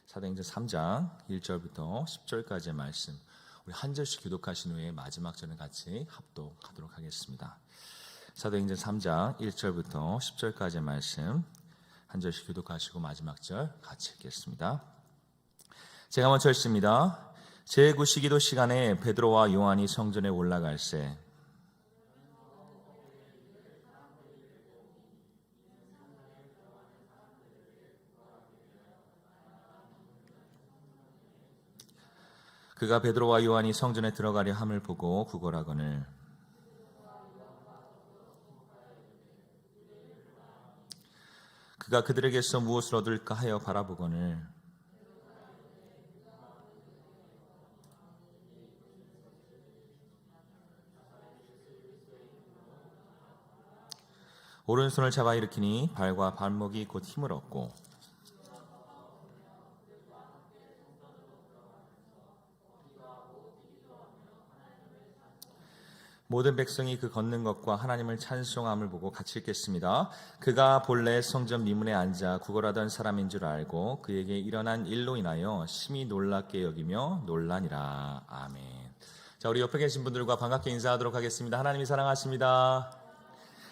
사도행전 3장 1절부터 10절까지의 말씀, 우리 한 절씩 교독하신 후에 마지막 절은 같이 합독하도록 하겠습니다. 사도행전 3장 1절부터 10절까지의 말씀 한 절씩 교독하시고 마지막 절 같이 읽겠습니다. 제가 먼저 읽습니다. 제9시기도 시간에 베드로와 요한이 성전에 올라갈새 그가 베드로와 요한이 성전에 들어가려 함을 보고 구걸하거늘 그가 그들에게서 무엇을 얻을까 하여 바라보거늘 오른손을 잡아 일으키니 발과 발목이 곧 힘을 얻고 모든 백성이 그 걷는 것과 하나님을 찬송함을 보고 같이 읽겠습니다. 그가 본래 성전 미문에 앉아 구걸하던 사람인 줄 알고 그에게 일어난 일로 인하여 심히 놀랍게 여기며 놀라니라. 아멘. 자, 우리 옆에 계신 분들과 반갑게 인사하도록 하겠습니다. 하나님이 사랑하십니다.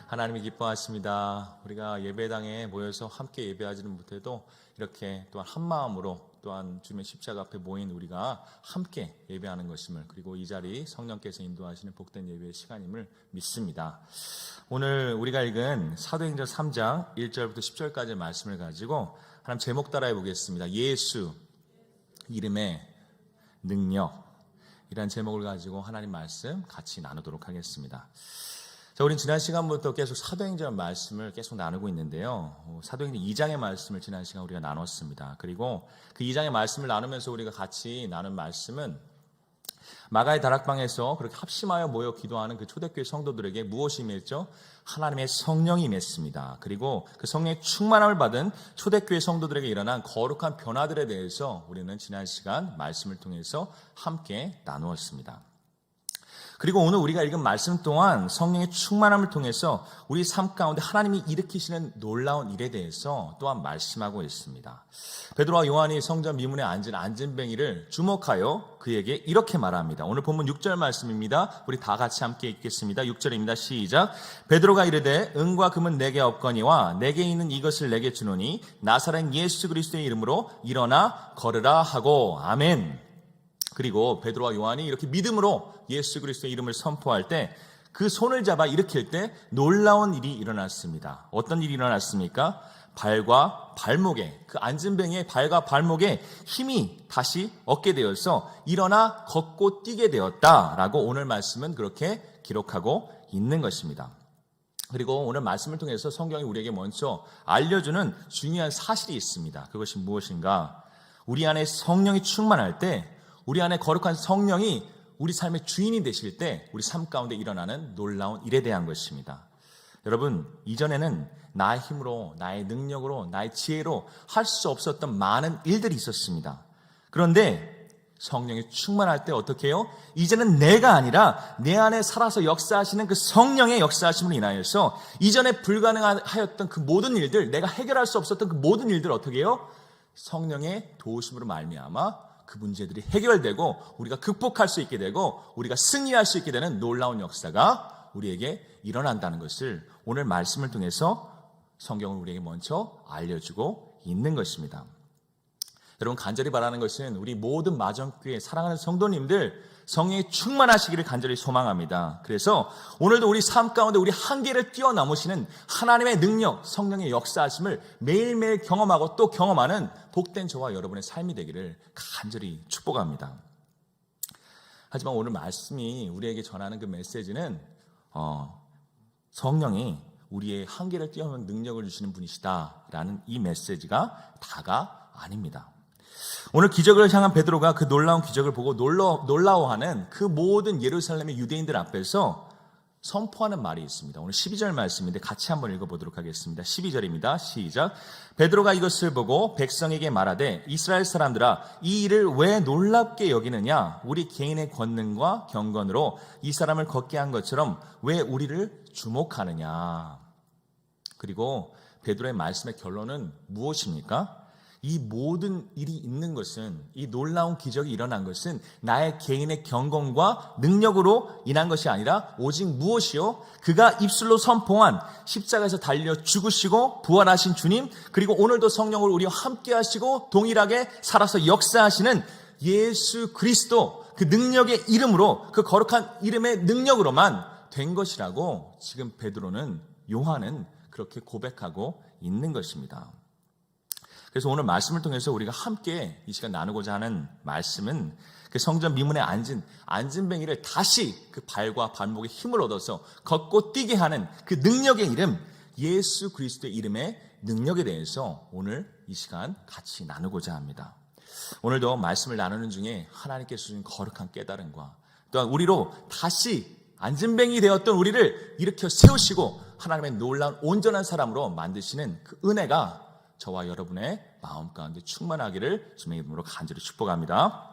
하나님이 기뻐하십니다. 우리가 예배당에 모여서 함께 예배하지는 못해도 이렇게 또한 한 마음으로 또한 주님의 십자가 앞에 모인 우리가 함께 예배하는 것임을, 그리고 이 자리 성령께서 인도하시는 복된 예배의 시간임을 믿습니다. 오늘 우리가 읽은 사도행전 3장 1절부터 10절까지의 말씀을 가지고 하나님 제목 따라해 보겠습니다. 예수 이름의 능력, 이란 제목을 가지고 하나님 말씀 같이 나누도록 하겠습니다. 자, 우린 지난 시간부터 계속 사도행전 말씀을 계속 나누고 있는데요. 사도행전 2장의 말씀을 지난 시간 우리가 나눴습니다. 그리고 그 2장의 말씀을 나누면서 우리가 같이 나눈 말씀은 마가의 다락방에서 그렇게 합심하여 모여 기도하는 그 초대교회 성도들에게 무엇이 임했죠? 하나님의 성령이 임했습니다. 그리고 그 성령의 충만함을 받은 초대교회 성도들에게 일어난 거룩한 변화들에 대해서 우리는 지난 시간 말씀을 통해서 함께 나누었습니다. 그리고 오늘 우리가 읽은 말씀 또한 성령의 충만함을 통해서 우리 삶 가운데 하나님이 일으키시는 놀라운 일에 대해서 또한 말씀하고 있습니다. 베드로와 요한이 성전 미문에 앉은 안진뱅이를 주목하여 그에게 이렇게 말합니다. 오늘 본문 6절 말씀입니다. 우리 다 같이 함께 읽겠습니다. 6절입니다. 시작. 베드로가 이르되 은과 금은 내게 없거니와 내게 있는 이것을 내게 주노니 나사렛 예수 그리스도의 이름으로 일어나 걸으라 하고. 아멘. 그리고 베드로와 요한이 이렇게 믿음으로 예수 그리스도의 이름을 선포할 때 그 손을 잡아 일으킬 때 놀라운 일이 일어났습니다. 어떤 일이 일어났습니까? 발과 발목에, 그 안진뱅이의 발과 발목에 힘이 다시 얻게 되어서 일어나 걷고 뛰게 되었다라고 오늘 말씀은 그렇게 기록하고 있는 것입니다. 그리고 오늘 말씀을 통해서 성경이 우리에게 먼저 알려주는 중요한 사실이 있습니다. 그것이 무엇인가? 우리 안에 성령이 충만할 때, 우리 안에 거룩한 성령이 우리 삶의 주인이 되실 때 우리 삶 가운데 일어나는 놀라운 일에 대한 것입니다. 여러분, 이전에는 나의 힘으로, 나의 능력으로, 나의 지혜로 할 수 없었던 많은 일들이 있었습니다. 그런데 성령이 충만할 때 어떻게 해요? 이제는 내가 아니라 내 안에 살아서 역사하시는 그 성령의 역사하심으로 인하여서 이전에 불가능하였던 그 모든 일들, 내가 해결할 수 없었던 그 모든 일들을 어떻게 해요? 성령의 도우심으로 말미암아 그 문제들이 해결되고 우리가 극복할 수 있게 되고 우리가 승리할 수 있게 되는 놀라운 역사가 우리에게 일어난다는 것을 오늘 말씀을 통해서 성경은 우리에게 먼저 알려주고 있는 것입니다. 여러분, 간절히 바라는 것은 우리 모든 마정교회 사랑하는 성도님들 성령이 충만하시기를 간절히 소망합니다. 그래서 오늘도 우리 삶 가운데 우리 한계를 뛰어넘으시는 하나님의 능력, 성령의 역사하심을 매일매일 경험하고 또 경험하는 복된 저와 여러분의 삶이 되기를 간절히 축복합니다. 하지만 오늘 말씀이 우리에게 전하는 그 메시지는 성령이 우리의 한계를 뛰어넘는 능력을 주시는 분이시다라는 이 메시지가 다가 아닙니다. 오늘 기적을 향한 베드로가 그 놀라운 기적을 보고 놀라워하는 그 모든 예루살렘의 유대인들 앞에서 선포하는 말이 있습니다. 오늘 12절 말씀인데 같이 한번 읽어보도록 하겠습니다. 12절입니다. 시작. 베드로가 이것을 보고 백성에게 말하되 이스라엘 사람들아, 이 일을 왜 놀랍게 여기느냐? 우리 개인의 권능과 경건으로 이 사람을 걷게 한 것처럼 왜 우리를 주목하느냐? 그리고 베드로의 말씀의 결론은 무엇입니까? 이 모든 일이 있는 것은, 이 놀라운 기적이 일어난 것은 나의 개인의 경건과 능력으로 인한 것이 아니라 오직 무엇이요? 그가 입술로 선포한 십자가에서 달려 죽으시고 부활하신 주님, 그리고 오늘도 성령으로 우리와 함께 하시고 동일하게 살아서 역사하시는 예수 그리스도, 그 능력의 이름으로, 그 거룩한 이름의 능력으로만 된 것이라고 지금 베드로는, 요한은 그렇게 고백하고 있는 것입니다. 그래서 오늘 말씀을 통해서 우리가 함께 이 시간 나누고자 하는 말씀은 그 성전 미문에 앉은 안진뱅이를 다시 그 발과 발목에 힘을 얻어서 걷고 뛰게 하는 그 능력의 이름, 예수 그리스도의 이름의 능력에 대해서 오늘 이 시간 같이 나누고자 합니다. 오늘도 말씀을 나누는 중에 하나님께서 주신 거룩한 깨달음과 또한 우리로 다시 안진뱅이 되었던 우리를 일으켜 세우시고 하나님의 놀라운 온전한 사람으로 만드시는 그 은혜가 저와 여러분의 마음 가운데 충만하기를 주님의 이름으로 간절히 축복합니다.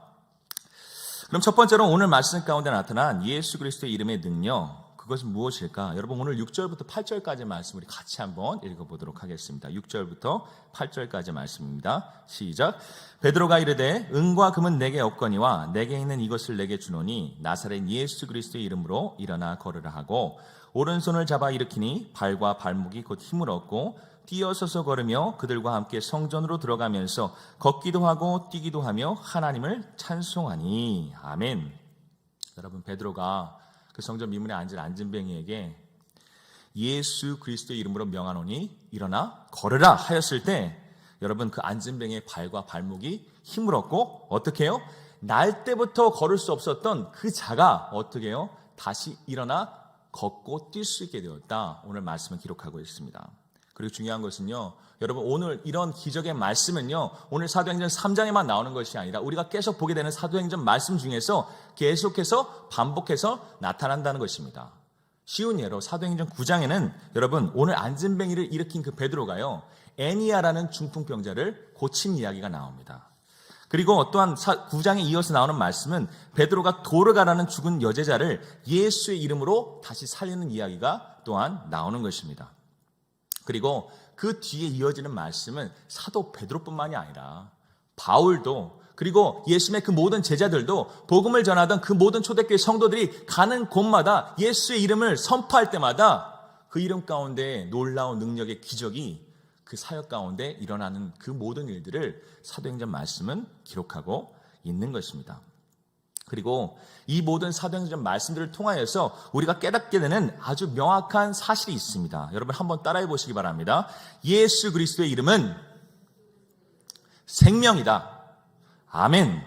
그럼 첫 번째로 오늘 말씀 가운데 나타난 예수 그리스도의 이름의 능력, 그것은 무엇일까? 여러분 오늘 6절부터 8절까지 말씀 우리 같이 한번 읽어보도록 하겠습니다. 6절부터 8절까지 말씀입니다. 시작. 베드로가 이르되 은과 금은 내게 없거니와 내게 있는 이것을 내게 주노니 나사렛 예수 그리스도의 이름으로 일어나 걸으라 하고 오른손을 잡아 일으키니 발과 발목이 곧 힘을 얻고 뛰어서서 걸으며 그들과 함께 성전으로 들어가면서 걷기도 하고 뛰기도 하며 하나님을 찬송하니. 아멘. 여러분 베드로가 그 성전 미문에 앉은 안진뱅이에게 예수 그리스도의 이름으로 명하노니 일어나 걸으라 하였을 때 여러분 그 안진뱅이의 발과 발목이 힘을 얻고 어떻게 해요? 날 때부터 걸을 수 없었던 그 자가 어떻게 해요? 다시 일어나 걷고 뛸 수 있게 되었다. 오늘 말씀을 기록하고 있습니다. 그리고 중요한 것은요, 여러분 오늘 이런 기적의 말씀은요, 오늘 사도행전 3장에만 나오는 것이 아니라 우리가 계속 보게 되는 사도행전 말씀 중에서 계속해서 반복해서 나타난다는 것입니다. 쉬운 예로 사도행전 9장에는 여러분 오늘 안진뱅이를 일으킨 그 베드로가요, 애니아라는 중풍병자를 고친 이야기가 나옵니다. 그리고 또한 9장에 이어서 나오는 말씀은 베드로가 도르가라는 죽은 여제자를 예수의 이름으로 다시 살리는 이야기가 또한 나오는 것입니다. 그리고 그 뒤에 이어지는 말씀은 사도 베드로뿐만이 아니라 바울도, 그리고 예수님의 그 모든 제자들도, 복음을 전하던 그 모든 초대교회 성도들이 가는 곳마다 예수의 이름을 선포할 때마다 그 이름 가운데 놀라운 능력의 기적이 그 사역 가운데 일어나는 그 모든 일들을 사도행전 말씀은 기록하고 있는 것입니다. 그리고 이 모든 사도행전 말씀들을 통하여서 우리가 깨닫게 되는 아주 명확한 사실이 있습니다. 여러분 한번 따라해 보시기 바랍니다. 예수 그리스도의 이름은 생명이다. 아멘.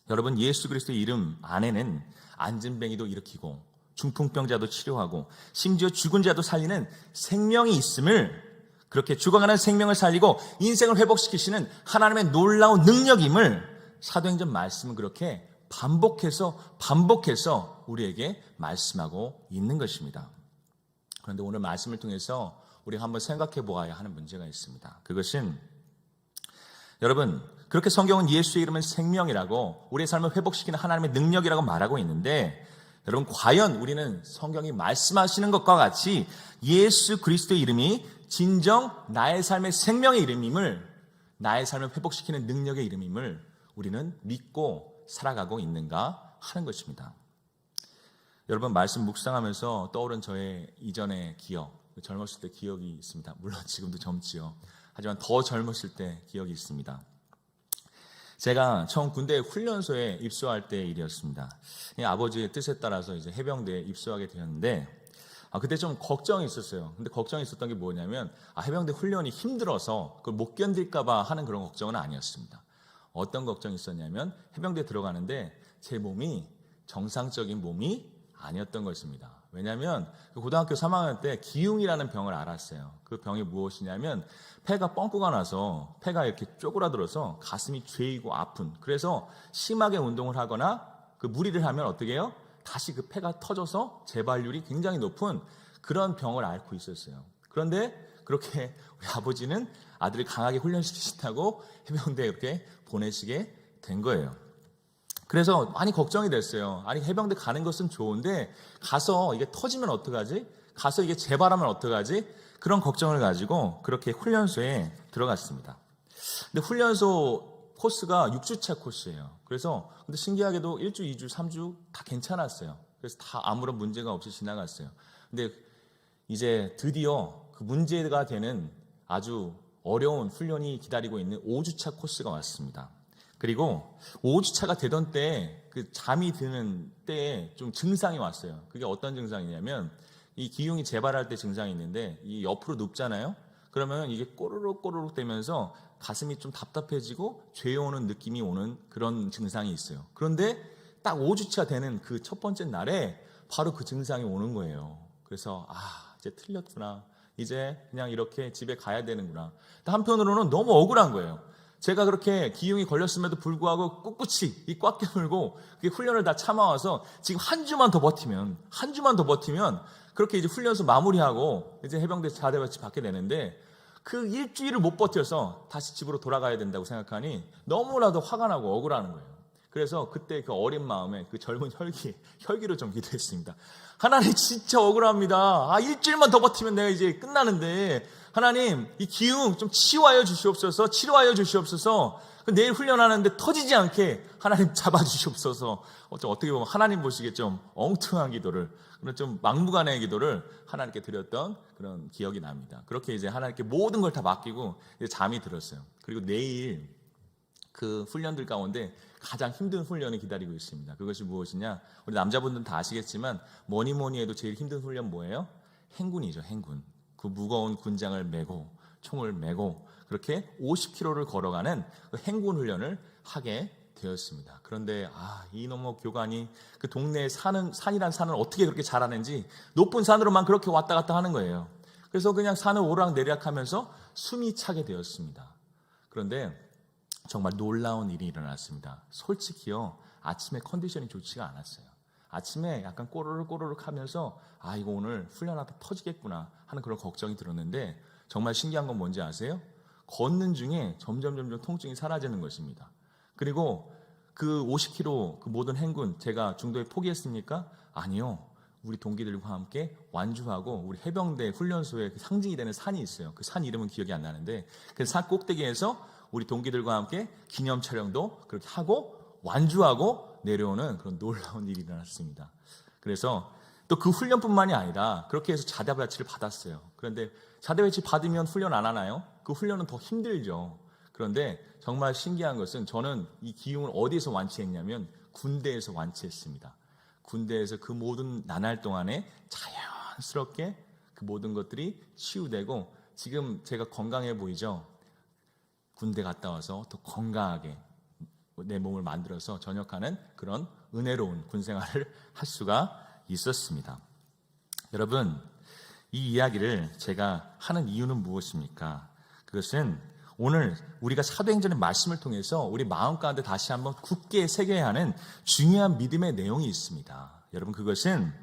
여러분 예수 그리스도의 이름 안에는 안진뱅이도 일으키고 중풍병자도 치료하고 심지어 죽은 자도 살리는 생명이 있음을, 그렇게 죽어가는 생명을 살리고 인생을 회복시키시는 하나님의 놀라운 능력임을 사도행전 말씀은 그렇게 반복해서 우리에게 말씀하고 있는 것입니다. 그런데 오늘 말씀을 통해서 우리가 한번 생각해 보아야 하는 문제가 있습니다. 그것은 여러분 그렇게 성경은 예수의 이름은 생명이라고, 우리의 삶을 회복시키는 하나님의 능력이라고 말하고 있는데, 여러분 과연 우리는 성경이 말씀하시는 것과 같이 예수 그리스도의 이름이 진정 나의 삶의 생명의 이름임을, 나의 삶을 회복시키는 능력의 이름임을 우리는 믿고 살아가고 있는가 하는 것입니다. 여러분 말씀 묵상하면서 떠오른 저의 이전의 기억, 젊었을 때 기억이 있습니다. 물론 지금도 젊지요. 하지만 더 젊었을 때 기억이 있습니다. 제가 처음 군대 훈련소에 입소할 때 일이었습니다. 아버지의 뜻에 따라서 이제 해병대에 입소하게 되었는데, 그때 좀 걱정이 있었어요. 근데 걱정이 있었던 게 뭐냐면, 해병대 훈련이 힘들어서 그걸 못 견딜까봐 하는 그런 걱정은 아니었습니다. 어떤 걱정이 있었냐면, 해병대에 들어가는데 제 몸이 정상적인 몸이 아니었던 것입니다. 왜냐하면 고등학교 3학년 때 기흉이라는 병을 알았어요. 그 병이 무엇이냐면 폐가 뻥꾸가 나서 폐가 이렇게 쪼그라들어서 가슴이 죄이고 아픈, 그래서 심하게 운동을 하거나 그 무리를 하면 어떻게 해요? 다시 그 폐가 터져서 재발률이 굉장히 높은 그런 병을 앓고 있었어요. 그런데 그렇게 우리 아버지는 아들을 강하게 훈련시키신다고 해병대에 이렇게 보내시게 된 거예요. 그래서 많이 걱정이 됐어요. 아니 해병대 가는 것은 좋은데 가서 이게 터지면 어떡하지? 가서 이게 재발하면 어떡하지? 그런 걱정을 가지고 그렇게 훈련소에 들어갔습니다. 근데 훈련소 코스가 6주차 코스예요. 그래서 근데 신기하게도 1주, 2주, 3주 다 괜찮았어요. 그래서 다 아무런 문제가 없이 지나갔어요. 근데 이제 드디어 그 문제가 되는 아주 어려운 훈련이 기다리고 있는 5주차 코스가 왔습니다. 그리고 5주차가 되던 때에 그 잠이 드는 때에 좀 증상이 왔어요. 그게 어떤 증상이냐면 이 기흉이 재발할 때 증상이 있는데 이 옆으로 눕잖아요. 그러면 이게 꼬르륵 꼬르륵 되면서 가슴이 좀 답답해지고 죄어오는 느낌이 오는 그런 증상이 있어요. 그런데 딱 5주차 되는 그 첫 번째 날에 바로 그 증상이 오는 거예요. 그래서 이제 틀렸구나. 이제 그냥 이렇게 집에 가야 되는구나. 한편으로는 너무 억울한 거예요. 제가 그렇게 기흉이 걸렸음에도 불구하고 꿋꿋이 이 꽉 깨물고 훈련을 다 참아와서 지금 한 주만 더 버티면 그렇게 이제 훈련소 마무리하고 이제 해병대 자대배치 받게 되는데 그 일주일을 못 버텨서 다시 집으로 돌아가야 된다고 생각하니 너무나도 화가 나고 억울한 거예요. 그래서 그때 그 어린 마음에 그 젊은 혈기로 좀 기도했습니다. 하나님 진짜 억울합니다. 일주일만 더 버티면 내가 이제 끝나는데 하나님 이 기흉 좀 치료하여 주시옵소서. 내일 훈련하는데 터지지 않게 하나님 잡아주시옵소서. 어떻게 보면 하나님 보시기에 좀 엉뚱한 기도를, 그런 좀 막무가내의 기도를 하나님께 드렸던 그런 기억이 납니다. 그렇게 이제 하나님께 모든 걸 다 맡기고 이제 잠이 들었어요. 그리고 내일 그 훈련들 가운데 가장 힘든 훈련이 기다리고 있습니다. 그것이 무엇이냐? 우리 남자분들은 다 아시겠지만 뭐니 해도 제일 힘든 훈련 뭐예요? 행군이죠. 행군. 그 무거운 군장을 메고 총을 메고 그렇게 50km를 걸어가는 그 행군 훈련을 하게 되었습니다. 그런데 이놈의 교관이 그 동네에 산이란 산을 어떻게 그렇게 잘하는지 높은 산으로만 그렇게 왔다 갔다 하는 거예요. 그래서 그냥 산을 오르락내리락 하면서 숨이 차게 되었습니다. 그런데 정말 놀라운 일이 일어났습니다. 솔직히요, 아침에 컨디션이 좋지가 않았어요. 아침에 약간 꼬르륵 하면서 이거 오늘 훈련하다 터지겠구나 하는 그런 걱정이 들었는데 정말 신기한 건 뭔지 아세요? 걷는 중에 점점 통증이 사라지는 것입니다. 그리고 그 50km 그 모든 행군 제가 중도에 포기했습니까? 아니요. 우리 동기들과 함께 완주하고 우리 해병대 훈련소에 상징이 되는 산이 있어요. 그 산 이름은 기억이 안 나는데 그 산 꼭대기에서 우리 동기들과 함께 기념 촬영도 그렇게 하고 완주하고 내려오는 그런 놀라운 일이 일어났습니다. 그래서 또 그 훈련뿐만이 아니라 그렇게 해서 자대 배치를 받았어요. 그런데 자대 배치 받으면 훈련 안 하나요? 그 훈련은 더 힘들죠. 그런데 정말 신기한 것은 저는 이 기흉을 어디에서 완치했냐면 군대에서 완치했습니다. 군대에서 그 모든 나날 동안에 자연스럽게 그 모든 것들이 치유되고 지금 제가 건강해 보이죠? 군대 갔다 와서 더 건강하게 내 몸을 만들어서 전역하는 그런 은혜로운 군생활을 할 수가 있었습니다. 여러분, 이 이야기를 제가 하는 이유는 무엇입니까? 그것은 오늘 우리가 사도행전의 말씀을 통해서 우리 마음 가운데 다시 한번 굳게 새겨야 하는 중요한 믿음의 내용이 있습니다. 여러분, 그것은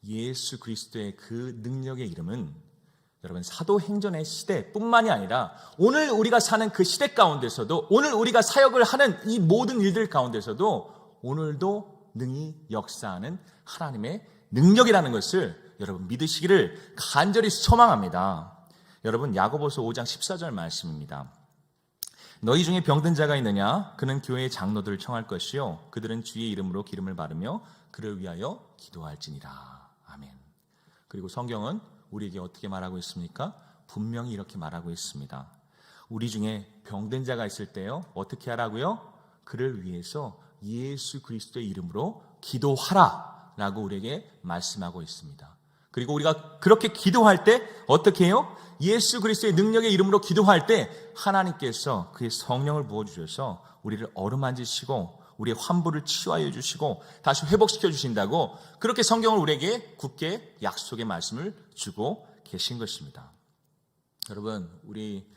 예수 그리스도의 그 능력의 이름은 여러분 사도행전의 시대뿐만이 아니라 오늘 우리가 사는 그 시대 가운데서도 오늘 우리가 사역을 하는 이 모든 일들 가운데서도 오늘도 능히 역사하는 하나님의 능력이라는 것을 여러분 믿으시기를 간절히 소망합니다. 여러분 야고보서 5장 14절 말씀입니다. 너희 중에 병든 자가 있느냐? 그는 교회의 장로들을 청할 것이요 그들은 주의 이름으로 기름을 바르며 그를 위하여 기도할지니라. 아멘. 그리고 성경은 우리에게 어떻게 말하고 있습니까? 분명히 이렇게 말하고 있습니다. 우리 중에 병든 자가 있을 때요 어떻게 하라고요? 그를 위해서 예수 그리스도의 이름으로 기도하라 라고 우리에게 말씀하고 있습니다. 그리고 우리가 그렇게 기도할 때 어떻게 해요? 예수 그리스도의 능력의 이름으로 기도할 때 하나님께서 그의 성령을 부어주셔서 우리를 어루만지시고 우리의 환부를 치유하여 주시고 다시 회복시켜 주신다고 그렇게 성경을 우리에게 굳게 약속의 말씀을 주고 계신 것입니다. 여러분, 우리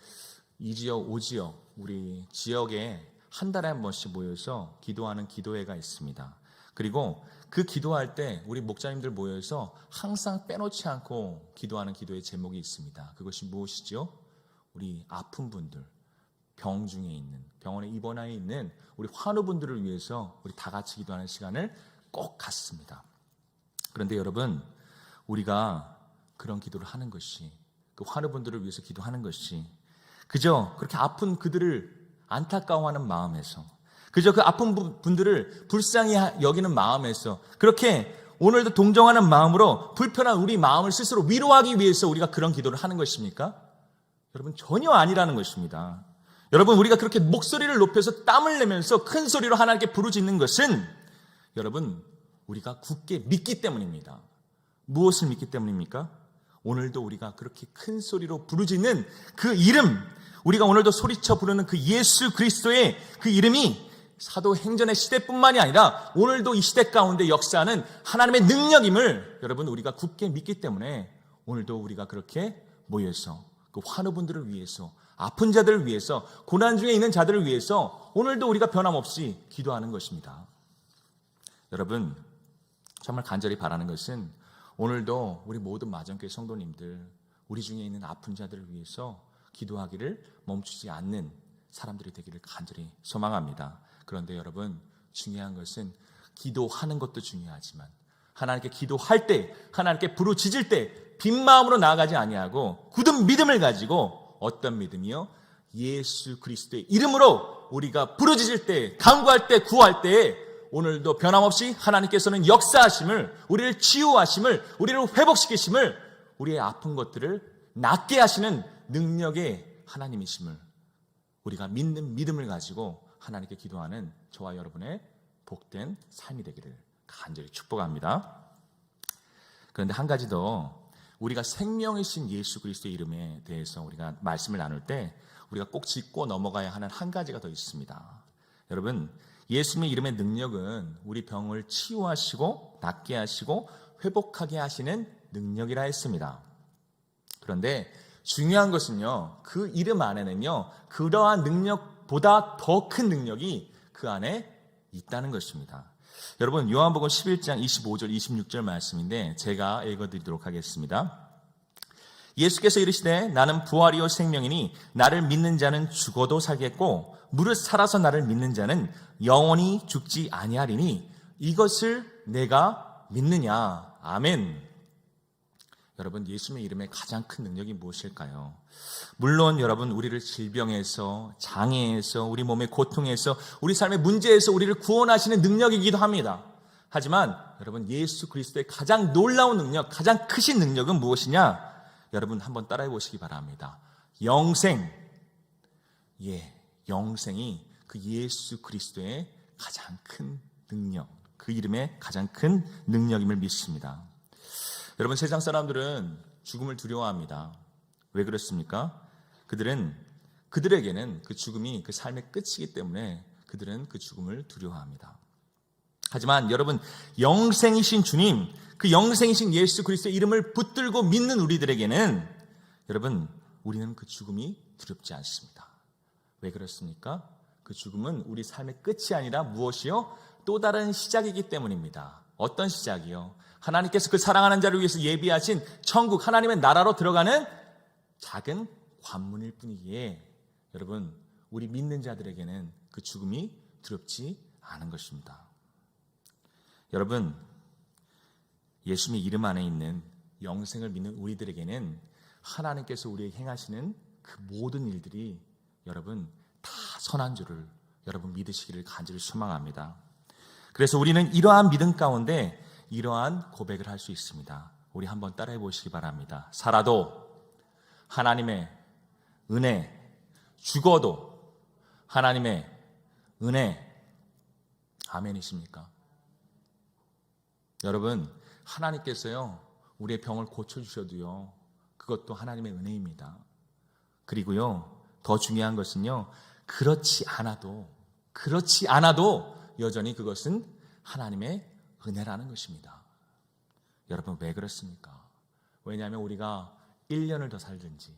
이 지역, 오 지역, 우리 지역에 한 달에 한 번씩 모여서 기도하는 기도회가 있습니다. 그리고 그 기도할 때 우리 목자님들 모여서 항상 빼놓지 않고 기도하는 기도의 제목이 있습니다. 그것이 무엇이죠? 우리 아픈 분들, 병 중에 있는, 병원에 입원하여 있는 우리 환우분들을 위해서 우리 다 같이 기도하는 시간을 꼭 갖습니다. 그런데 여러분, 우리가 그런 기도를 하는 것이, 그 환우분들을 위해서 기도하는 것이 그저 그렇게 아픈 그들을 안타까워하는 마음에서, 그저 그 아픈 분들을 불쌍히 여기는 마음에서, 그렇게 오늘도 동정하는 마음으로 불편한 우리 마음을 스스로 위로하기 위해서 우리가 그런 기도를 하는 것입니까? 여러분, 전혀 아니라는 것입니다. 여러분, 우리가 그렇게 목소리를 높여서 땀을 내면서 큰 소리로 하나님께 부르짖는 것은 여러분, 우리가 굳게 믿기 때문입니다. 무엇을 믿기 때문입니까? 오늘도 우리가 그렇게 큰 소리로 부르짖는 그 이름, 우리가 오늘도 소리쳐 부르는 그 예수 그리스도의 그 이름이 사도행전의 시대뿐만이 아니라 오늘도 이 시대 가운데 역사하는 하나님의 능력임을 여러분, 우리가 굳게 믿기 때문에 오늘도 우리가 그렇게 모여서 그 환우분들을 위해서, 아픈 자들을 위해서, 고난 중에 있는 자들을 위해서 오늘도 우리가 변함없이 기도하는 것입니다. 여러분, 정말 간절히 바라는 것은 오늘도 우리 모든 마전교회 성도님들, 우리 중에 있는 아픈 자들을 위해서 기도하기를 멈추지 않는 사람들이 되기를 간절히 소망합니다. 그런데 여러분, 중요한 것은 기도하는 것도 중요하지만 하나님께 기도할 때, 하나님께 부르짖을 때 빈 마음으로 나아가지 아니하고 굳은 믿음을 가지고, 어떤 믿음이요? 예수 그리스도의 이름으로 우리가 부르짖을 때, 간구할 때, 구할 때 오늘도 변함없이 하나님께서는 역사하심을, 우리를 치유하심을, 우리를 회복시키심을, 우리의 아픈 것들을 낫게 하시는 능력의 하나님이심을 우리가 믿는 믿음을 가지고 하나님께 기도하는 저와 여러분의 복된 삶이 되기를 간절히 축복합니다. 그런데 한 가지 더, 우리가 생명이신 예수 그리스도의 이름에 대해서 우리가 말씀을 나눌 때 우리가 꼭 짚고 넘어가야 하는 한 가지가 더 있습니다. 여러분, 예수님의 이름의 능력은 우리 병을 치유하시고 낫게 하시고 회복하게 하시는 능력이라 했습니다. 그런데 중요한 것은요, 그 이름 안에는요, 그러한 능력보다 더 큰 능력이 그 안에 있다는 것입니다. 여러분, 요한복음 11장 25절 26절 말씀인데 제가 읽어드리도록 하겠습니다. 예수께서 이르시되 나는 부활이요 생명이니 나를 믿는 자는 죽어도 살겠고 무릇 살아서 나를 믿는 자는 영원히 죽지 아니하리니 이것을 내가 믿느냐. 아멘. 여러분, 예수님의 이름의 가장 큰 능력이 무엇일까요? 물론 여러분, 우리를 질병에서, 장애에서, 우리 몸의 고통에서, 우리 삶의 문제에서 우리를 구원하시는 능력이기도 합니다. 하지만 여러분, 예수 그리스도의 가장 놀라운 능력, 가장 크신 능력은 무엇이냐? 여러분, 한번 따라해 보시기 바랍니다. 영생. 영생이 그 예수 그리스도의 가장 큰 능력, 그 이름의 가장 큰 능력임을 믿습니다. 여러분, 세상 사람들은 죽음을 두려워합니다. 왜 그렇습니까? 그들에게는 그 죽음이 그 삶의 끝이기 때문에 그들은 그 죽음을 두려워합니다. 하지만 여러분, 영생이신 주님, 그 영생이신 예수 그리스도의 이름을 붙들고 믿는 우리들에게는 여러분, 우리는 그 죽음이 두렵지 않습니다. 왜 그렇습니까? 그 죽음은 우리 삶의 끝이 아니라 무엇이요? 또 다른 시작이기 때문입니다. 어떤 시작이요? 하나님께서 그 사랑하는 자를 위해서 예비하신 천국, 하나님의 나라로 들어가는 작은 관문일 뿐이기에 여러분, 우리 믿는 자들에게는 그 죽음이 두렵지 않은 것입니다. 여러분, 예수님의 이름 안에 있는 영생을 믿는 우리들에게는 하나님께서 우리에게 행하시는 그 모든 일들이 여러분 다 선한 줄을 여러분 믿으시기를 간절히 소망합니다. 그래서 우리는 이러한 믿음 가운데 이러한 고백을 할 수 있습니다. 우리 한번 따라해 보시기 바랍니다. 살아도 하나님의 은혜, 죽어도 하나님의 은혜. 아멘이십니까? 여러분, 하나님께서요, 우리의 병을 고쳐주셔도요, 그것도 하나님의 은혜입니다. 그리고요, 더 중요한 것은요, 그렇지 않아도 여전히 그것은 하나님의 은혜라는 것입니다. 여러분, 왜 그렇습니까? 왜냐하면 우리가 1년을 더 살든지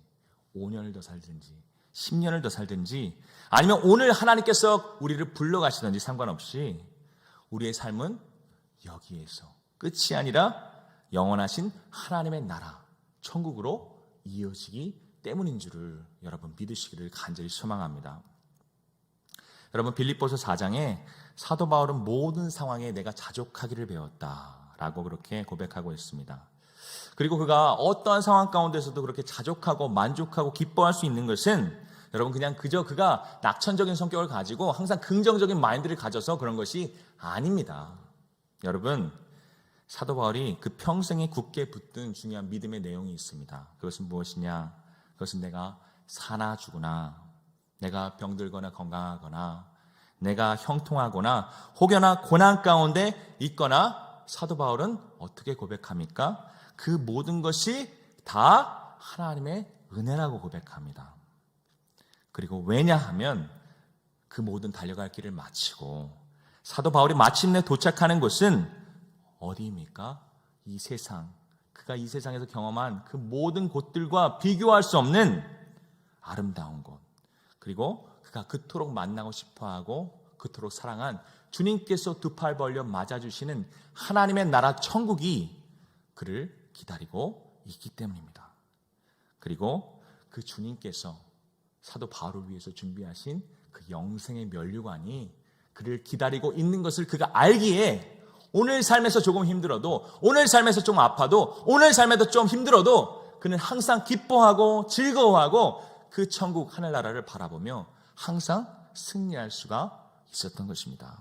5년을 더 살든지 10년을 더 살든지 아니면 오늘 하나님께서 우리를 불러가시든지 상관없이 우리의 삶은 여기에서 끝이 아니라 영원하신 하나님의 나라, 천국으로 이어지기 때문인 줄을 여러분 믿으시기를 간절히 소망합니다. 여러분, 빌립보서 4장에 사도 바울은 모든 상황에 내가 자족하기를 배웠다라고 그렇게 고백하고 있습니다. 그리고 그가 어떠한 상황 가운데서도 그렇게 자족하고 만족하고 기뻐할 수 있는 것은 여러분, 그냥 그저 그가 낙천적인 성격을 가지고 항상 긍정적인 마인드를 가져서 그런 것이 아닙니다. 여러분, 사도 바울이 그 평생에 굳게 붙든 중요한 믿음의 내용이 있습니다. 그것은 무엇이냐? 그것은 내가 사나 죽으나, 내가 병들거나 건강하거나, 내가 형통하거나 혹여나 고난 가운데 있거나, 사도 바울은 어떻게 고백합니까? 그 모든 것이 다 하나님의 은혜라고 고백합니다. 그리고 왜냐하면 그 모든 달려갈 길을 마치고 사도 바울이 마침내 도착하는 곳은 어디입니까? 이 세상, 그가 이 세상에서 경험한 그 모든 곳들과 비교할 수 없는 아름다운 곳, 그리고 그가 그토록 만나고 싶어하고 그토록 사랑한 주님께서 두 팔 벌려 맞아주시는 하나님의 나라 천국이 그를 기다리고 있기 때문입니다. 그리고 그 주님께서 사도 바울을 위해서 준비하신 그 영생의 면류관이 그를 기다리고 있는 것을 그가 알기에 오늘 삶에서 조금 힘들어도, 오늘 삶에서 좀 아파도, 오늘 삶에도 좀 힘들어도 그는 항상 기뻐하고 즐거워하고 그 천국 하늘나라를 바라보며 항상 승리할 수가 있었던 것입니다.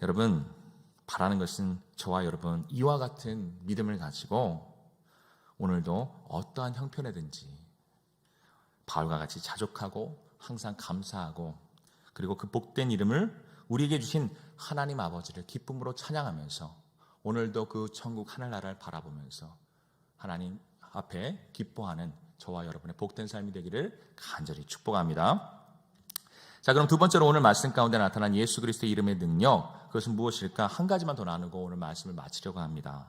여러분, 바라는 것은 저와 여러분 이와 같은 믿음을 가지고 오늘도 어떠한 형편에든지 바울과 같이 자족하고 항상 감사하고, 그리고 그 복된 이름을 우리에게 주신 하나님 아버지를 기쁨으로 찬양하면서 오늘도 그 천국 하늘나라를 바라보면서 하나님 앞에 기뻐하는 저와 여러분의 복된 삶이 되기를 간절히 축복합니다. 자, 그럼 두 번째로 오늘 말씀 가운데 나타난 예수 그리스도의 이름의 능력, 그것은 무엇일까? 한 가지만 더 나누고 오늘 말씀을 마치려고 합니다.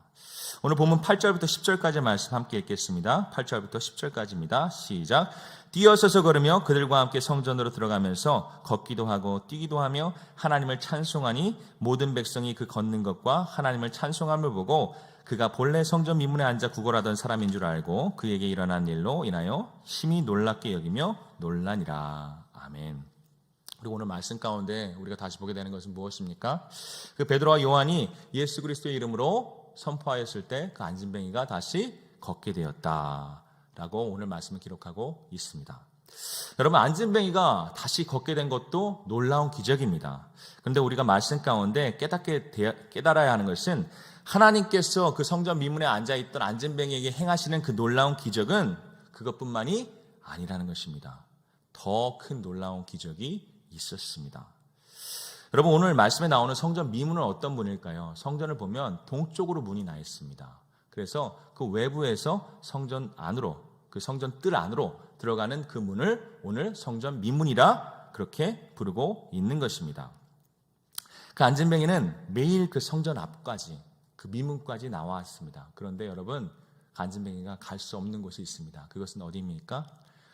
오늘 본문 8절부터 10절까지 말씀 함께 읽겠습니다. 8절부터 10절까지입니다. 시작. 뛰어서서 걸으며 그들과 함께 성전으로 들어가면서 걷기도 하고 뛰기도 하며 하나님을 찬송하니 모든 백성이 그 걷는 것과 하나님을 찬송함을 보고 그가 본래 성전 미문에 앉아 구걸하던 사람인 줄 알고 그에게 일어난 일로 인하여 심히 놀랍게 여기며 놀라니라. 아멘. 그리고 오늘 말씀 가운데 우리가 다시 보게 되는 것은 무엇입니까? 그 베드로와 요한이 예수 그리스도의 이름으로 선포하였을 때 그 안진뱅이가 다시 걷게 되었다라고 오늘 말씀을 기록하고 있습니다. 여러분, 안진뱅이가 다시 걷게 된 것도 놀라운 기적입니다. 그런데 우리가 말씀 가운데 깨달아야 하는 것은 하나님께서 그 성전 미문에 앉아있던 안진뱅이에게 행하시는 그 놀라운 기적은 그것뿐만이 아니라는 것입니다. 더 큰 놀라운 기적이 있었습니다. 여러분, 오늘 말씀에 나오는 성전 미문은 어떤 문일까요? 성전을 보면 동쪽으로 문이 나 있습니다. 그래서 그 외부에서 성전 안으로, 그 성전 뜰 안으로 들어가는 그 문을 오늘 성전 미문이라 그렇게 부르고 있는 것입니다. 그 안진뱅이는 매일 그 성전 앞까지, 그 미문까지 나왔습니다. 그런데 여러분, 그 안진뱅이가 갈 수 없는 곳이 있습니다. 그것은 어디입니까?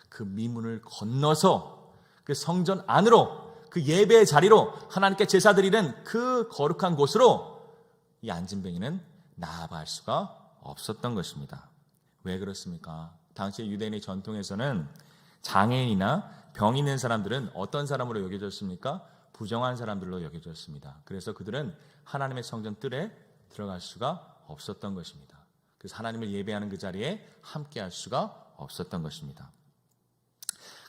그 미문을 건너서 그 성전 안으로, 그 예배의 자리로, 하나님께 제사 드리는 그 거룩한 곳으로 이 안진뱅이는 나아갈 수가 없었던 것입니다. 왜 그렇습니까? 당시 유대인의 전통에서는 장애인이나 병 있는 사람들은 어떤 사람으로 여겨졌습니까? 부정한 사람들로 여겨졌습니다. 그래서 그들은 하나님의 성전 뜰에 들어갈 수가 없었던 것입니다. 그래서 하나님을 예배하는 그 자리에 함께할 수가 없었던 것입니다.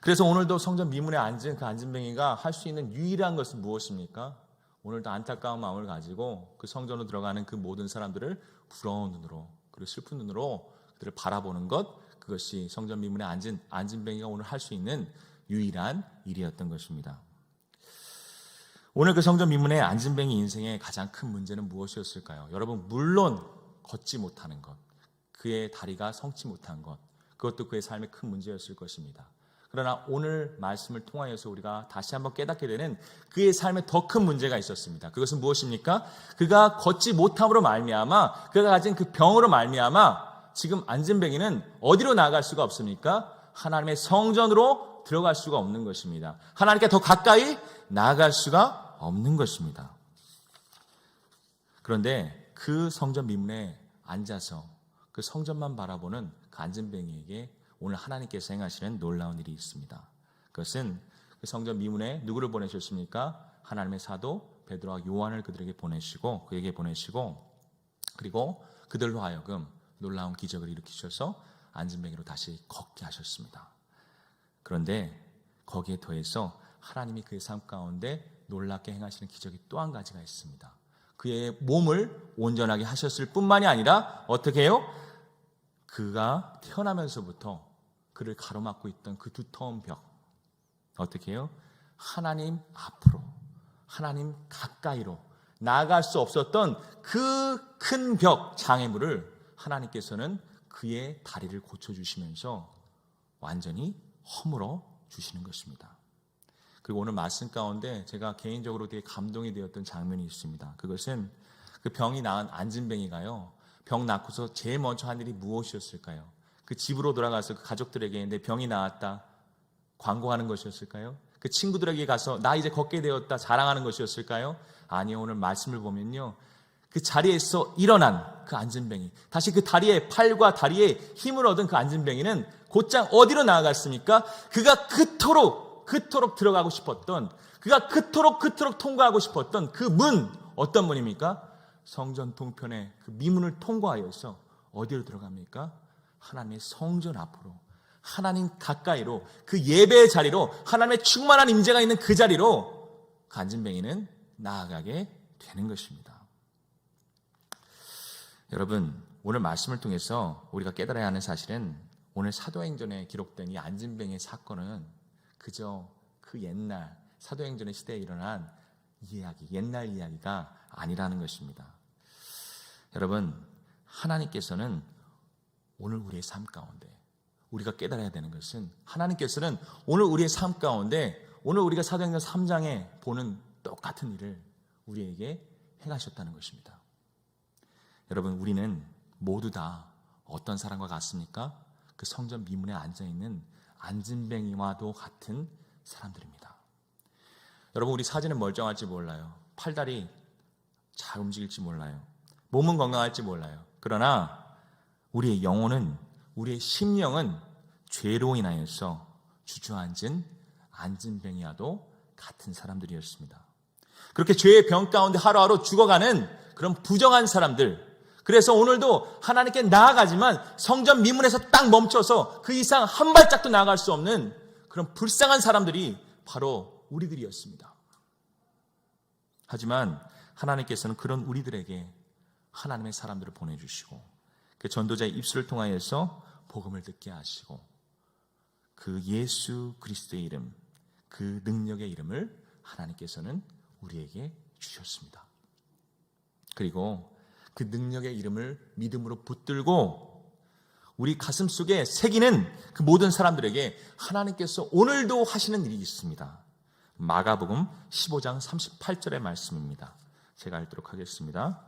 그래서 오늘도 성전 미문에 앉은 그 안진뱅이가 할 수 있는 유일한 것은 무엇입니까? 오늘도 안타까운 마음을 가지고 그 성전으로 들어가는 그 모든 사람들을 부러운 눈으로, 그리고 슬픈 눈으로 그들을 바라보는 것, 그것이 성전 미문에 앉은 안진뱅이가 오늘 할 수 있는 유일한 일이었던 것입니다. 오늘 그 성전 미문의 안진뱅이 인생의 가장 큰 문제는 무엇이었을까요? 여러분, 물론 걷지 못하는 것, 그의 다리가 성치 못한 것, 그것도 그의 삶의 큰 문제였을 것입니다. 그러나 오늘 말씀을 통하여서 우리가 다시 한번 깨닫게 되는 그의 삶에 더 큰 문제가 있었습니다. 그것은 무엇입니까? 그가 걷지 못함으로 말미암아, 그가 가진 그 병으로 말미암아 지금 안진뱅이는 어디로 나아갈 수가 없습니까? 하나님의 성전으로 들어갈 수가 없는 것입니다. 하나님께 더 가까이 나아갈 수가 없는 것입니다. 그런데 그 성전 미문에 앉아서 그 성전만 바라보는 그 안진뱅이에게 오늘 하나님께서 행하시는 놀라운 일이 있습니다. 그것은 그 성전 미문에 누구를 보내셨습니까? 하나님의 사도 베드로와 요한을 그들에게 보내시고, 그에게 보내시고, 그리고 그들로 하여금 놀라운 기적을 일으키셔서 안진뱅이로 다시 걷게 하셨습니다. 그런데 거기에 더해서 하나님이 그의 삶 가운데 놀랍게 행하시는 기적이 또 한 가지가 있습니다. 그의 몸을 온전하게 하셨을 뿐만이 아니라 어떻게 해요? 그가 태어나면서부터 그를 가로막고 있던 그 두터운 벽, 어떻게 해요? 하나님 앞으로, 하나님 가까이로 나아갈 수 없었던 그 큰 벽, 장애물을 하나님께서는 그의 다리를 고쳐주시면서 완전히 허물어 주시는 것입니다. 그리고 오늘 말씀 가운데 제가 개인적으로 되게 감동이 되었던 장면이 있습니다. 그것은 그 병이 나은 안진뱅이가요, 병 낳고서 제일 먼저 한 일이 무엇이었을까요? 그 집으로 돌아가서 그 가족들에게 내 병이 나았다 광고하는 것이었을까요? 그 친구들에게 가서 나 이제 걷게 되었다 자랑하는 것이었을까요? 아니요, 오늘 말씀을 보면요, 그 자리에서 일어난 그 안진뱅이, 다시 그 다리에, 팔과 다리에 힘을 얻은 그 안진뱅이는 곧장 어디로 나아갔습니까? 그가 그토록 들어가고 싶었던, 그가 그토록 통과하고 싶었던 그 문, 어떤 문입니까? 성전 동편의 그 미문을 통과하여서 어디로 들어갑니까? 하나님의 성전 앞으로, 하나님 가까이로, 그 예배의 자리로, 하나님의 충만한 임재가 있는 그 자리로 그 안진뱅이는 나아가게 되는 것입니다. 여러분, 오늘 말씀을 통해서 우리가 깨달아야 하는 사실은 오늘 사도행전에 기록된 이 안진뱅이의 사건은 그저 그 옛날 사도행전의 시대에 일어난 이야기, 옛날 이야기가 아니라는 것입니다. 여러분, 하나님께서는 오늘 우리의 삶 가운데 우리가 깨달아야 되는 것은, 하나님께서는 오늘 우리의 삶 가운데 오늘 우리가 사도행전 3장에 보는 똑같은 일을 우리에게 행하셨다는 것입니다. 여러분, 우리는 모두 다 어떤 사람과 같습니까? 그 성전 미문에 앉아있는 안진뱅이와도 같은 사람들입니다. 여러분, 우리 사진은 멀쩡할지 몰라요. 팔다리 잘 움직일지 몰라요. 몸은 건강할지 몰라요. 그러나 우리의 영혼은, 우리의 심령은 죄로 인하여서 주저앉은 안진뱅이와도 같은 사람들이었습니다. 그렇게 죄의 병 가운데 하루하루 죽어가는 그런 부정한 사람들, 그래서 오늘도 하나님께 나아가지만 성전 미문에서 딱 멈춰서 그 이상 한 발짝도 나아갈 수 없는 그런 불쌍한 사람들이 바로 우리들이었습니다. 하지만 하나님께서는 그런 우리들에게 하나님의 사람들을 보내주시고 그 전도자의 입술을 통하여서 복음을 듣게 하시고 그 예수 그리스도의 이름, 그 능력의 이름을 하나님께서는 우리에게 주셨습니다. 그리고 그 능력의 이름을 믿음으로 붙들고 우리 가슴 속에 새기는 그 모든 사람들에게 하나님께서 오늘도 하시는 일이 있습니다. 마가복음 15장 38절의 말씀입니다. 제가 읽도록 하겠습니다.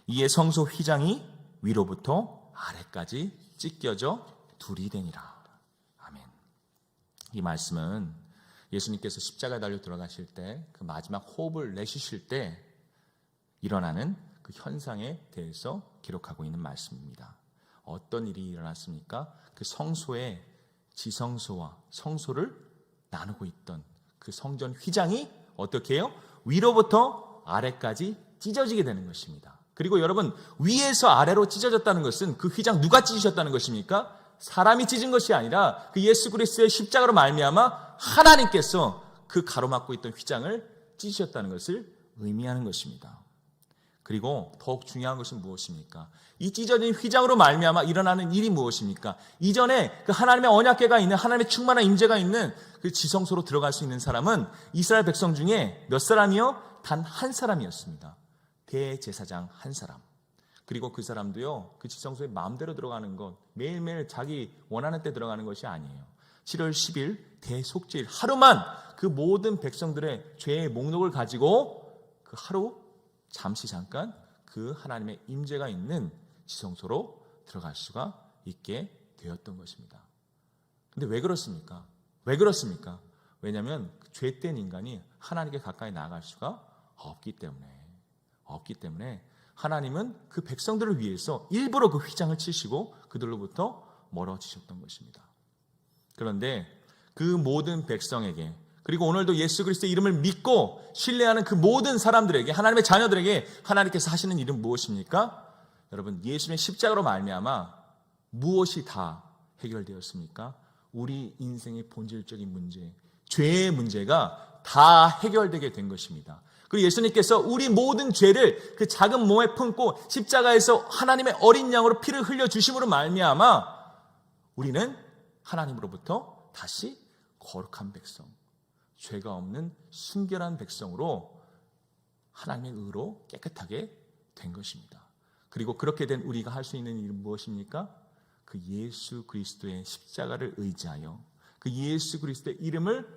이에 성소 휘장이 위로부터 아래까지 찢겨져 둘이 되니라. 아멘. 이 말씀은 예수님께서 십자가에 달려 돌아가실 때 그 마지막 호흡을 내쉬실 때 일어나는 그 현상에 대해서 기록하고 있는 말씀입니다. 어떤 일이 일어났습니까? 그 성소의 지성소와 성소를 나누고 있던 그 성전 휘장이 어떻게 해요? 위로부터 아래까지 찢어지게 되는 것입니다. 그리고 여러분, 위에서 아래로 찢어졌다는 것은 그 휘장 누가 찢으셨다는 것입니까? 사람이 찢은 것이 아니라 그 예수 그리스도의 십자가로 말미암아 하나님께서 그 가로막고 있던 휘장을 찢으셨다는 것을 의미하는 것입니다. 그리고 더욱 중요한 것은 무엇입니까? 이 찢어진 휘장으로 말미암아 일어나는 일이 무엇입니까? 이전에 그 하나님의 언약궤가 있는, 하나님의 충만한 임재가 있는 그 지성소로 들어갈 수 있는 사람은 이스라엘 백성 중에 몇 사람이요? 단 한 사람이었습니다. 대제사장 한 사람. 그리고 그 사람도요, 그 지성소에 마음대로 들어가는 것, 매일매일 자기 원하는 때 들어가는 것이 아니에요. 7월 10일 대속죄일 하루만 그 모든 백성들의 죄의 목록을 가지고 그 하루 잠시 잠깐 그 하나님의 임재가 있는 지성소로 들어갈 수가 있게 되었던 것입니다. 근데 왜 그렇습니까? 왜 그렇습니까? 왜냐하면 죄된 인간이 하나님께 가까이 나아갈 수가 없기 때문에 하나님은 그 백성들을 위해서 일부러 그 휘장을 치시고 그들로부터 멀어지셨던 것입니다. 그런데 그 모든 백성에게, 그리고 오늘도 예수 그리스도의 이름을 믿고 신뢰하는 그 모든 사람들에게, 하나님의 자녀들에게 하나님께서 하시는 일은 무엇입니까? 여러분, 예수님의 십자가로 말미암아 무엇이 다 해결되었습니까? 우리 인생의 본질적인 문제, 죄의 문제가 다 해결되게 된 것입니다. 그리고 예수님께서 우리 모든 죄를 그 작은 몸에 품고 십자가에서 하나님의 어린 양으로 피를 흘려 주심으로 말미암아 우리는 하나님으로부터 다시 거룩한 백성, 죄가 없는 순결한 백성으로 하나님의 의로 깨끗하게 된 것입니다. 그리고 그렇게 된 우리가 할 수 있는 일은 무엇입니까? 그 예수 그리스도의 십자가를 의지하여 그 예수 그리스도의 이름을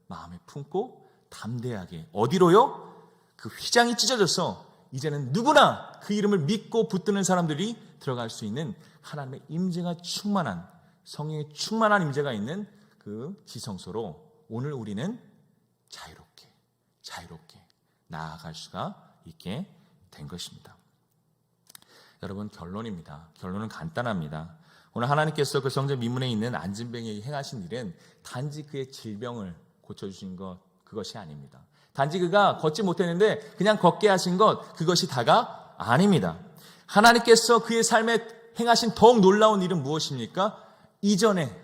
마음에 품고 담대하게 어디로요? 그 휘장이 찢어져서 이제는 누구나 그 이름을 믿고 붙드는 사람들이 들어갈 수 있는 하나님의 임재가 충만한, 성령의 충만한 임재가 있는 그 지성소로 오늘 우리는 자유롭게 나아갈 수가 있게 된 것입니다. 여러분, 결론입니다. 결론은 간단합니다. 오늘 하나님께서 그 성전 미문에 있는 안진뱅이에게 행하신 일은 단지 그의 질병을 고쳐주신 것, 그것이 아닙니다. 단지 그가 걷지 못했는데 그냥 걷게 하신 것, 그것이 다가 아닙니다. 하나님께서 그의 삶에 행하신 더욱 놀라운 일은 무엇입니까? 이전에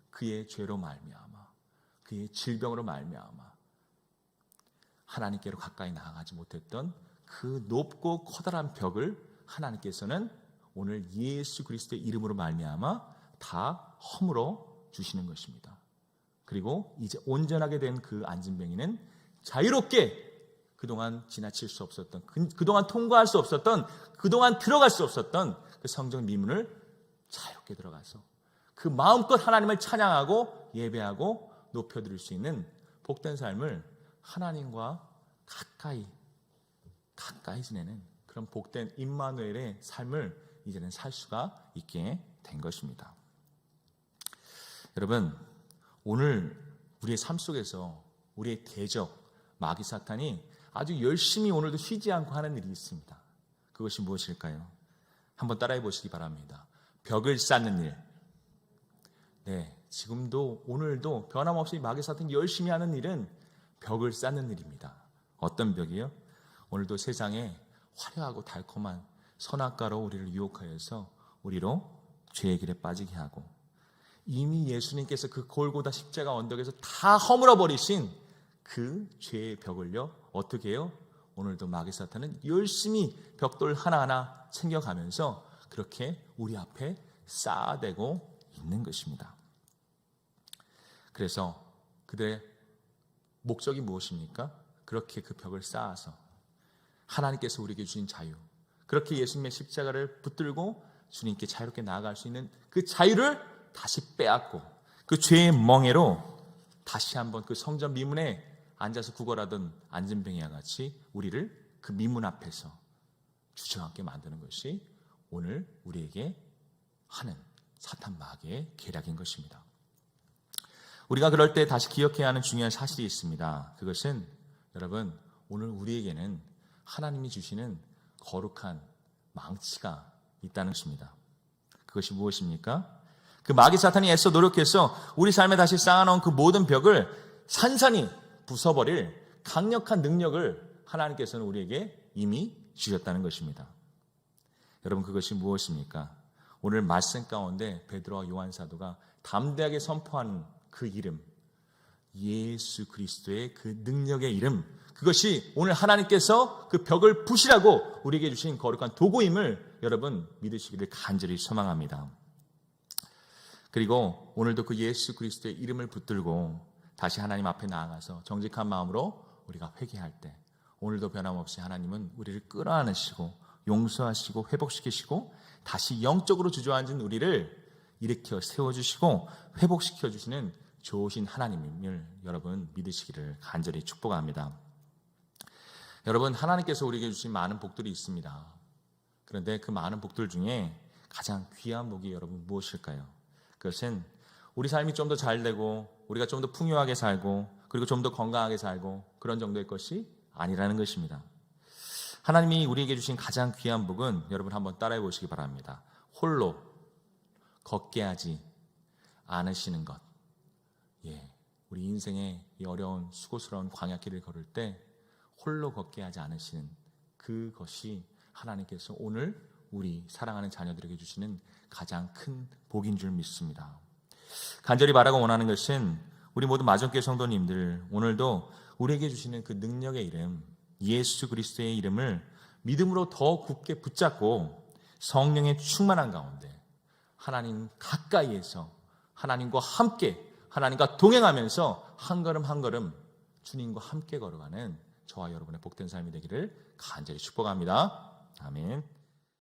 그의 죄로 말미암아, 그의 질병으로 말미암아 하나님께로 가까이 나아가지 못했던 그 높고 커다란 벽을 하나님께서는 오늘 예수 그리스도의 이름으로 말미암아 다 허물어 주시는 것입니다. 그리고 이제 온전하게 된 그 안진뱅이는 자유롭게 그동안 지나칠 수 없었던, 그동안 통과할 수 없었던, 그동안 들어갈 수 없었던 그 성전 미문을 자유롭게 들어가서 그 마음껏 하나님을 찬양하고 예배하고 높여드릴 수 있는 복된 삶을 하나님과 가까이 지내는 그런 복된 임마누엘의 삶을 이제는 살 수가 있게 된 것입니다. 여러분, 오늘 우리의 삶 속에서 우리의 대적 마귀 사탄이 아주 열심히 오늘도 쉬지 않고 하는 일이 있습니다. 그것이 무엇일까요? 한번 따라해 보시기 바랍니다. 벽을 쌓는 일. 네, 지금도 오늘도 변함없이 마귀 사탄이 열심히 하는 일은 벽을 쌓는 일입니다. 어떤 벽이요? 오늘도 세상에 화려하고 달콤한 선악과로 우리를 유혹하여서 우리로 죄의 길에 빠지게 하고, 이미 예수님께서 그 골고다 십자가 언덕에서 다 허물어 버리신 그 죄의 벽을요, 어떻게 해요? 오늘도 마귀 사탄은 열심히 벽돌 하나하나 챙겨가면서 그렇게 우리 앞에 쌓아대고 있는 것입니다. 그래서 그들의 목적이 무엇입니까? 그렇게 그 벽을 쌓아서 하나님께서 우리에게 주신 자유, 그렇게 예수님의 십자가를 붙들고 주님께 자유롭게 나아갈 수 있는 그 자유를 다시 빼앗고 그 죄의 멍에로 다시 한번 그 성전 미문에 앉아서 구걸하던 안진뱅이와 같이 우리를 그 미문 앞에서 주저앉게 만드는 것이 오늘 우리에게 하는 사탄 마귀의 계략인 것입니다. 우리가 그럴 때 다시 기억해야 하는 중요한 사실이 있습니다. 그것은 여러분, 오늘 우리에게는 하나님이 주시는 거룩한 망치가 있다는 것입니다. 그것이 무엇입니까? 그 마귀 사탄이 애써 노력해서 우리 삶에 다시 쌓아놓은 그 모든 벽을 산산히 부숴버릴 강력한 능력을 하나님께서는 우리에게 이미 주셨다는 것입니다. 여러분, 그것이 무엇입니까? 오늘 말씀 가운데 베드로와 요한 사도가 담대하게 선포하는 그 이름, 예수 그리스도의 그 능력의 이름, 그것이 오늘 하나님께서 그 벽을 부시라고 우리에게 주신 거룩한 도구임을 여러분 믿으시기를 간절히 소망합니다. 그리고 오늘도 그 예수 그리스도의 이름을 붙들고 다시 하나님 앞에 나아가서 정직한 마음으로 우리가 회개할 때 오늘도 변함없이 하나님은 우리를 끌어안으시고 용서하시고 회복시키시고 다시 영적으로 주저앉은 우리를 일으켜 세워주시고 회복시켜주시는 좋으신 하나님을 여러분 믿으시기를 간절히 축복합니다. 여러분, 하나님께서 우리에게 주신 많은 복들이 있습니다. 그런데 그 많은 복들 중에 가장 귀한 복이 여러분 무엇일까요? 그것은 우리 삶이 좀 더 잘 되고 우리가 좀 더 풍요하게 살고 그리고 좀 더 건강하게 살고 그런 정도의 것이 아니라는 것입니다. 하나님이 우리에게 주신 가장 귀한 복은 여러분 한번 따라해 보시기 바랍니다. 홀로 걷게 하지 않으시는 것. 우리 인생의 이 어려운 수고스러운 광야길을 걸을 때 홀로 걷게 하지 않으시는 그것이 하나님께서 오늘 우리 사랑하는 자녀들에게 주시는 가장 큰 복인 줄 믿습니다. 간절히 바라고 원하는 것은 우리 모두 마전교회 성도님들 오늘도 우리에게 주시는 그 능력의 이름 예수 그리스도의 이름을 믿음으로 더 굳게 붙잡고 성령의 충만한 가운데 하나님 가까이에서 하나님과 함께 하나님과 동행하면서 한 걸음 한 걸음 주님과 함께 걸어가는 저와 여러분의 복된 삶이 되기를 간절히 축복합니다. 아멘.